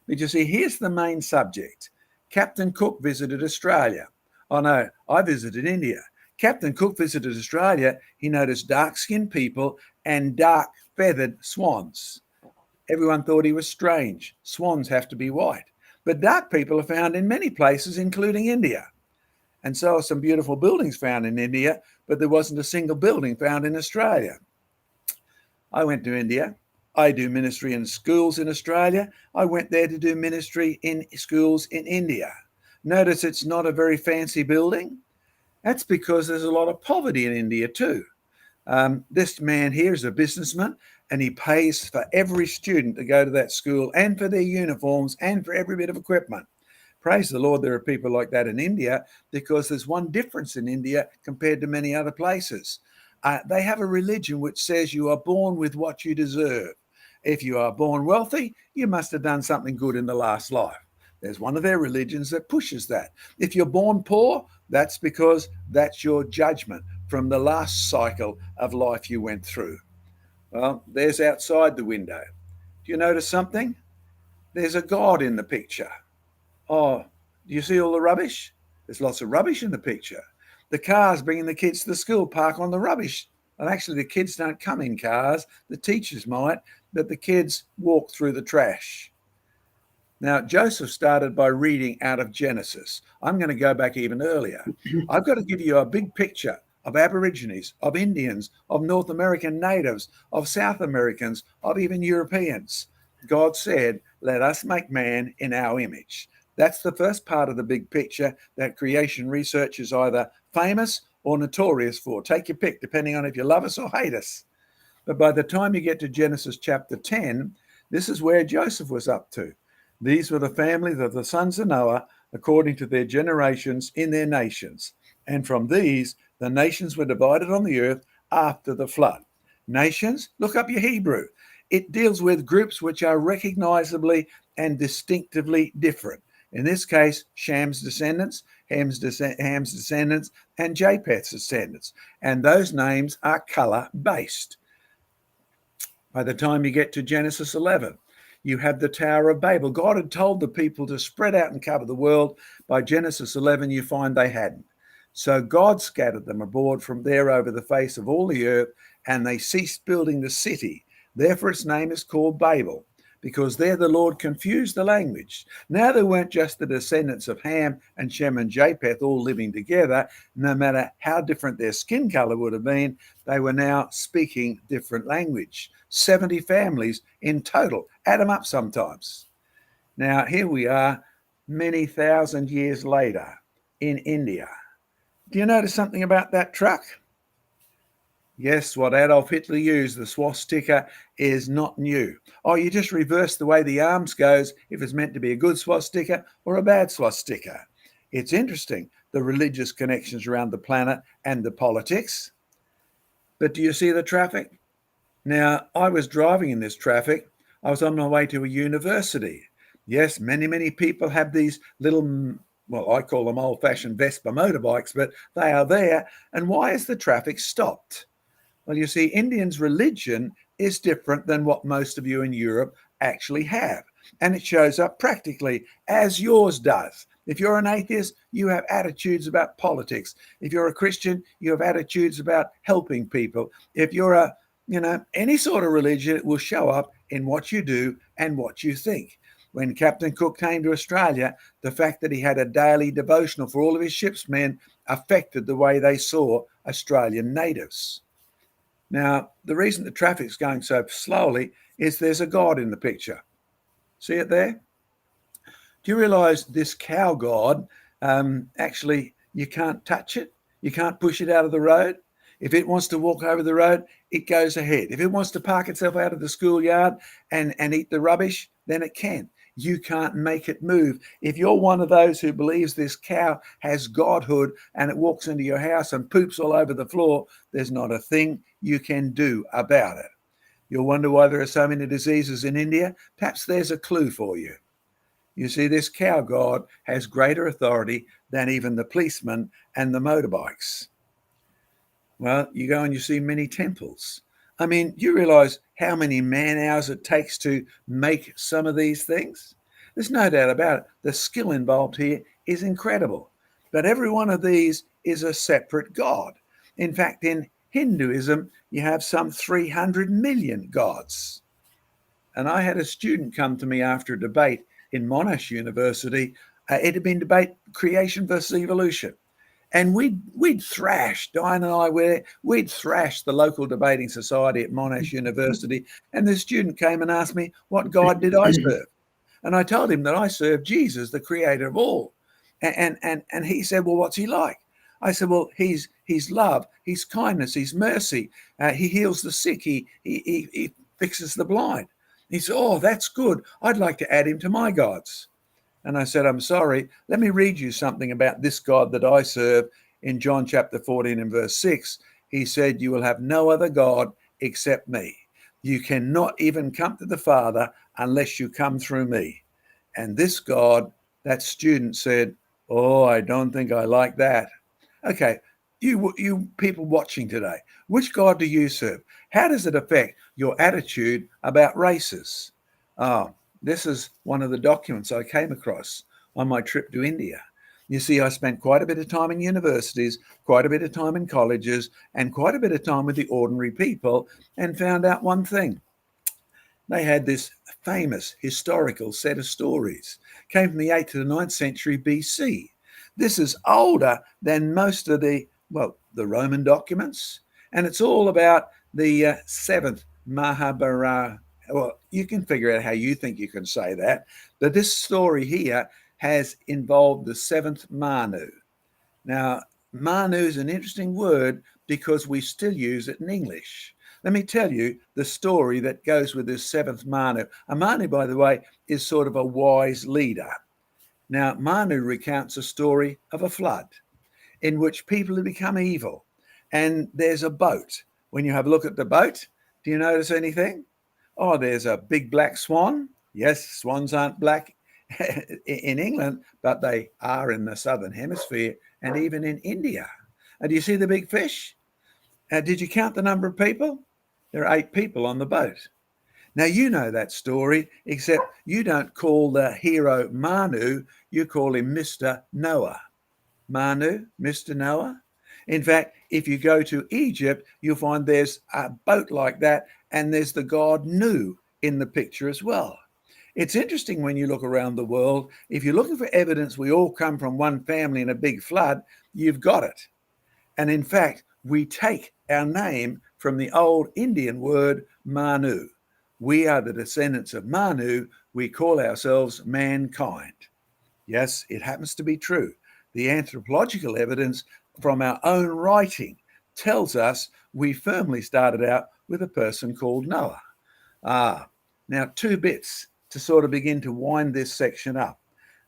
But you see, here's the main subject. Captain Cook visited Australia. Oh no, I visited India. Captain Cook visited Australia. He noticed dark-skinned people and dark-feathered swans. Everyone thought he was strange. Swans have to be white. But dark people are found in many places, including India. And so are some beautiful buildings found in India, but there wasn't a single building found in Australia. I went to India. I do ministry in schools in Australia. I went there to do ministry in schools in India. Notice it's not a very fancy building. That's because there's a lot of poverty in India too. This man here is a businessman and he pays for every student to go to that school and for their uniforms and for every bit of equipment. Praise the Lord, there are people like that in India, because there's one difference in India compared to many other places. They have a religion which says you are born with what you deserve. If you are born wealthy, you must have done something good in the last life. There's one of their religions that pushes that. If you're born poor, that's because that's your judgment from the last cycle of life you went through. Well, there's outside the window. Do you notice something? There's a God in the picture. Oh, do you see all the rubbish? There's lots of rubbish in the picture. The cars bringing the kids to the school park on the rubbish. And actually, the kids don't come in cars. The teachers might, but the kids walk through the trash. Now, Joseph started by reading out of Genesis. I'm going to go back even earlier. I've got to give you a big picture of Aborigines, of Indians, of North American natives, of South Americans, of even Europeans. God said, let us make man in our image. That's the first part of the big picture that creation research is either famous or notorious for. Take your pick, depending on if you love us or hate us. But by the time you get to Genesis chapter 10, this is where Joseph was up to. These were the families of the sons of Noah according to their generations in their nations. And from these, the nations were divided on the earth after the flood. Nations, look up your Hebrew. It deals with groups which are recognizably and distinctively different. In this case, Sham's descendants, Ham's descendants, and Japheth's descendants. And those names are color-based. By the time you get to Genesis 11, you have the Tower of Babel. God had told the people to spread out and cover the world. By Genesis 11, you find they hadn't. So God scattered them abroad from there over the face of all the earth, and they ceased building the city. Therefore, its name is called Babel, because there the Lord confused the language. Now they weren't just the descendants of Ham and Shem and Japheth all living together. No matter how different their skin color would have been, they were now speaking different language. 70 families in total. Add them up sometimes. Now, here we are many thousand years later in India. Do you notice something about that truck? Yes, what Adolf Hitler used, the swastika, is not new. Oh, you just reverse the way the arms goes if it's meant to be a good swastika or a bad swastika. It's interesting, the religious connections around the planet and the politics. But do you see the traffic? Now, I was driving in this traffic. I was on my way to a university. Yes, many people have these little, well, I call them old-fashioned Vespa motorbikes, but they are there. And why is the traffic stopped? Well, you see, Indians' religion is different than what most of you in Europe actually have. And it shows up practically as yours does. If you're an atheist, you have attitudes about politics. If you're a Christian, you have attitudes about helping people. If you're any sort of religion, it will show up in what you do and what you think. When Captain Cook came to Australia, the fact that he had a daily devotional for all of his ship's men affected the way they saw Australian natives. Now, the reason the traffic's going so slowly is there's a god in the picture. See it there? Do you realise this cow god, actually, you can't touch it? You can't push it out of the road? If it wants to walk over the road, it goes ahead. If it wants to park itself out of the schoolyard and eat the rubbish, then it can. You can't make it move. If you're one of those who believes this cow has godhood and it walks into your house and poops all over the floor, there's not a thing you can do about it. You'll wonder why there are so many diseases in India. Perhaps there's a clue for you. You see, this cow god has greater authority than even the policemen and the motorbikes. Well, you go and you see many temples. I mean, do you realize how many man hours it takes to make some of these things? There's no doubt about it. The skill involved here is incredible. But every one of these is a separate god. In fact, in Hinduism, you have some 300 million gods. And I had a student come to me after a debate in Monash University. It had been debate creation versus evolution. And we'd thrashed, Diane and I, we'd thrashed the local debating society at Monash University. And the student came and asked me, what God did I serve? And I told him that I serve Jesus, the creator of all. And he said, well, what's he like? I said, well, he's love, he's kindness, he's mercy. He heals the sick, he fixes the blind. He said, oh, that's good. I'd like to add him to my gods. And I said, I'm sorry, let me read you something about this God that I serve. In John chapter 14 and verse 6, he said, you will have no other God except me. You cannot even come to the Father unless you come through me. And this God, that student said, oh, I don't think I like that. Okay, you people watching today, which God do you serve? How does it affect your attitude about races? This is one of the documents I came across on my trip to India. You see, I spent quite a bit of time in universities, quite a bit of time in colleges, and quite a bit of time with the ordinary people, and found out one thing. They had this famous historical set of stories. Came from the 8th to the 9th century BC. This is older than most of the Roman documents. And it's all about the 7th Mahabharata. Well, you can figure out how you think you can say that. But this story here has involved the 7th Manu. Now, Manu is an interesting word because we still use it in English. Let me tell you the story that goes with this 7th Manu. A Manu, by the way, is sort of a wise leader. Now, Manu recounts a story of a flood in which people have become evil. And there's a boat. When you have a look at the boat, do you notice anything? Oh, there's a big black swan. Yes, swans aren't black in England, but they are in the southern hemisphere and even in India. And do you see the big fish? Did you count the number of people? There are 8 people on the boat. Now, you know that story, except you don't call the hero Manu, you call him Mr. Noah. Manu, Mr. Noah. In fact, if you go to Egypt, you'll find there's a boat like that, and there's the god Nu in the picture as well. It's interesting when you look around the world, if you're looking for evidence we all come from one family in a big flood, you've got it. And in fact, we take our name from the old Indian word Manu. We are the descendants of Manu. We call ourselves mankind. Yes, it happens to be true. The anthropological evidence from our own writing tells us we firmly started out with a person called Noah. Now 2 bits to sort of begin to wind this section up.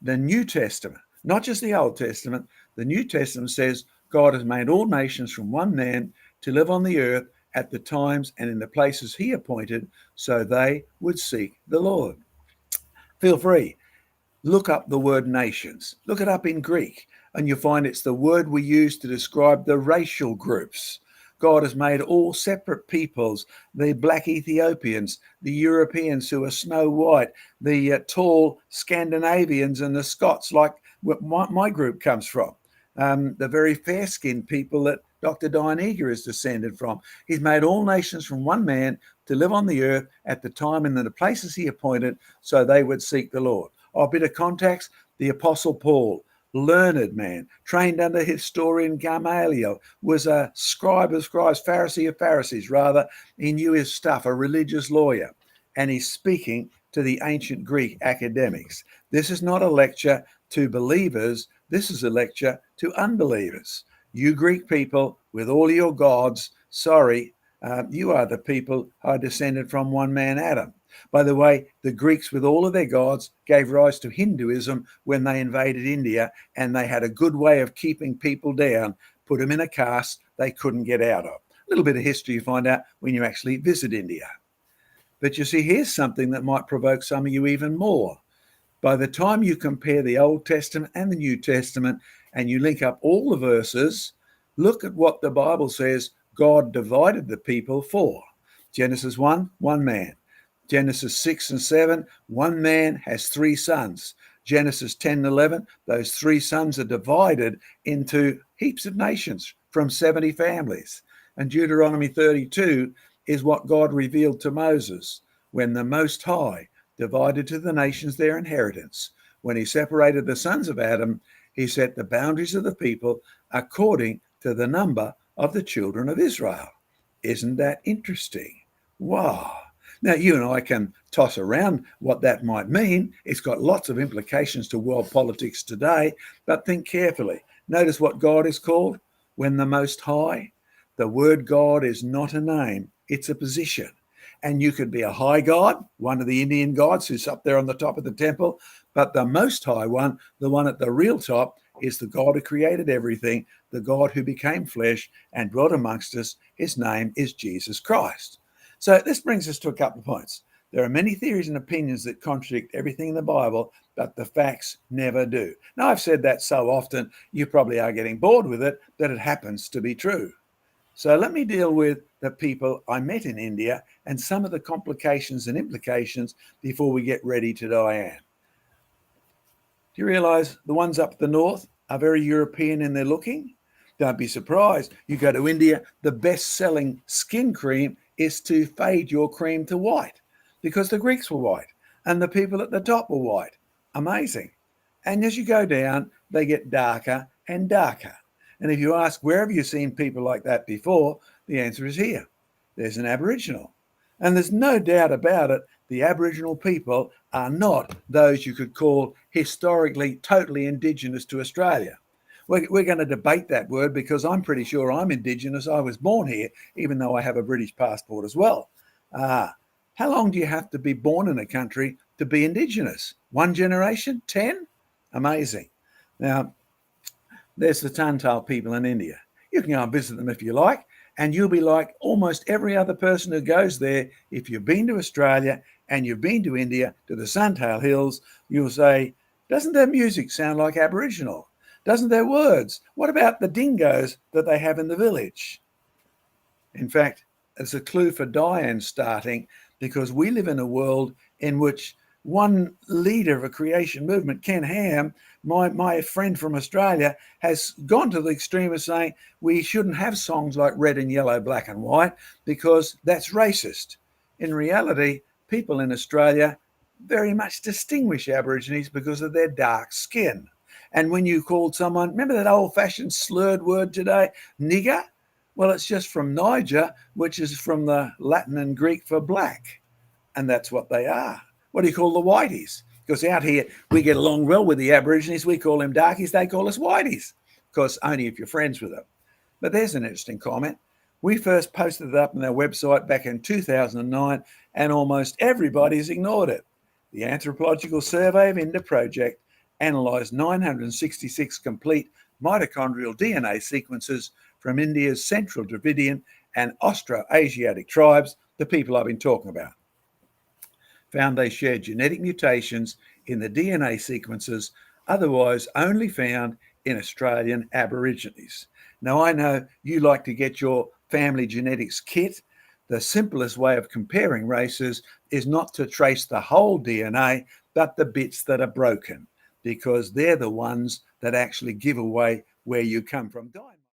The New Testament, not just the Old Testament, the New Testament says God has made all nations from one man to live on the earth at the times and in the places he appointed so they would seek the Lord. Feel free. Look up the word nations. Look it up in Greek, and you'll find it's the word we use to describe the racial groups. God has made all separate peoples, the black Ethiopians, the Europeans who are snow white, the tall Scandinavians and the Scots, like my group comes from, the very fair-skinned people that Dr. Diane Eager is descended from. He's made all nations from one man to live on the earth at the time and in the places he appointed so they would seek the Lord. A bit of context, the Apostle Paul, learned man, trained under historian Gamaliel, was a scribe of scribes, Pharisee of Pharisees, rather. He knew his stuff, a religious lawyer, and he's speaking to the ancient Greek academics. This is not a lecture to believers. This is a lecture to unbelievers. You Greek people, with all your gods, sorry, you are the people who are descended from one man, Adam. By the way, the Greeks, with all of their gods, gave rise to Hinduism when they invaded India, and they had a good way of keeping people down, put them in a caste they couldn't get out of. A little bit of history you find out when you actually visit India. But you see, here's something that might provoke some of you even more. By the time you compare the Old Testament and the New Testament, and you link up all the verses, look at what the Bible says God divided the people for. Genesis 1, one man. Genesis 6 and 7, one man has three sons. Genesis 10 and 11, those three sons are divided into heaps of nations from 70 families. And Deuteronomy 32 is what God revealed to Moses when the Most High divided to the nations their inheritance. When he separated the sons of Adam, he set the boundaries of the people according to the number of the children of Israel. Isn't that interesting? Wow. Now, you and I can toss around what that might mean. It's got lots of implications to world politics today, but think carefully. Notice what God is called when the Most High. The word God is not a name, it's a position. And you could be a high God, one of the Indian gods who's up there on the top of the temple, but the Most High one, the one at the real top, is the God who created everything, the God who became flesh and dwelt amongst us. His name is Jesus Christ. So this brings us to a couple of points. There are many theories and opinions that contradict everything in the Bible, but the facts never do. Now, I've said that so often, you probably are getting bored with it, that it happens to be true. So let me deal with the people I met in India and some of the complications and implications before we get ready to Diane. Do you realize the ones up the north are very European in their looking? Don't be surprised. You go to India, the best-selling skin cream is to fade your cream to white because the Greeks were white and the people at the top were white. Amazing. And as you go down, they get darker and darker. And if you ask, where have you seen people like that before? The answer is here. There's an Aboriginal. And there's no doubt about it, the Aboriginal people are not those you could call historically totally indigenous to Australia. We're going to debate that word because I'm pretty sure I'm Indigenous. I was born here, even though I have a British passport as well. How long do you have to be born in a country to be Indigenous? 1 generation? 10? Amazing. Now, there's the Tantal people in India. You can go and visit them if you like, and you'll be like almost every other person who goes there. If you've been to Australia and you've been to India, to the Santal Hills, you'll say, doesn't their music sound like Aboriginal? Doesn't their words? What about the dingoes that they have in the village? In fact, it's a clue for Diane starting because we live in a world in which one leader of a creation movement, Ken Ham, my friend from Australia, has gone to the extreme of saying we shouldn't have songs like Red and Yellow, Black and White because that's racist. In reality, people in Australia very much distinguish Aborigines because of their dark skin. And when you called someone, remember that old-fashioned slurred word today, nigger? Well, it's just from Niger, which is from the Latin and Greek for black. And that's what they are. What do you call the whiteys? Because out here, we get along well with the Aborigines. We call them darkies. They call us whiteys. Of course, only if you're friends with them. But there's an interesting comment. We first posted it up on our website back in 2009, and almost everybody's ignored it. The Anthropological Survey of India project analysed 966 complete mitochondrial DNA sequences from India's Central Dravidian and Austroasiatic tribes, the people I've been talking about. Found they shared genetic mutations in the DNA sequences otherwise only found in Australian Aborigines. Now, I know you like to get your family genetics kit. The simplest way of comparing races is not to trace the whole DNA, but the bits that are broken, because they're the ones that actually give away where you come from.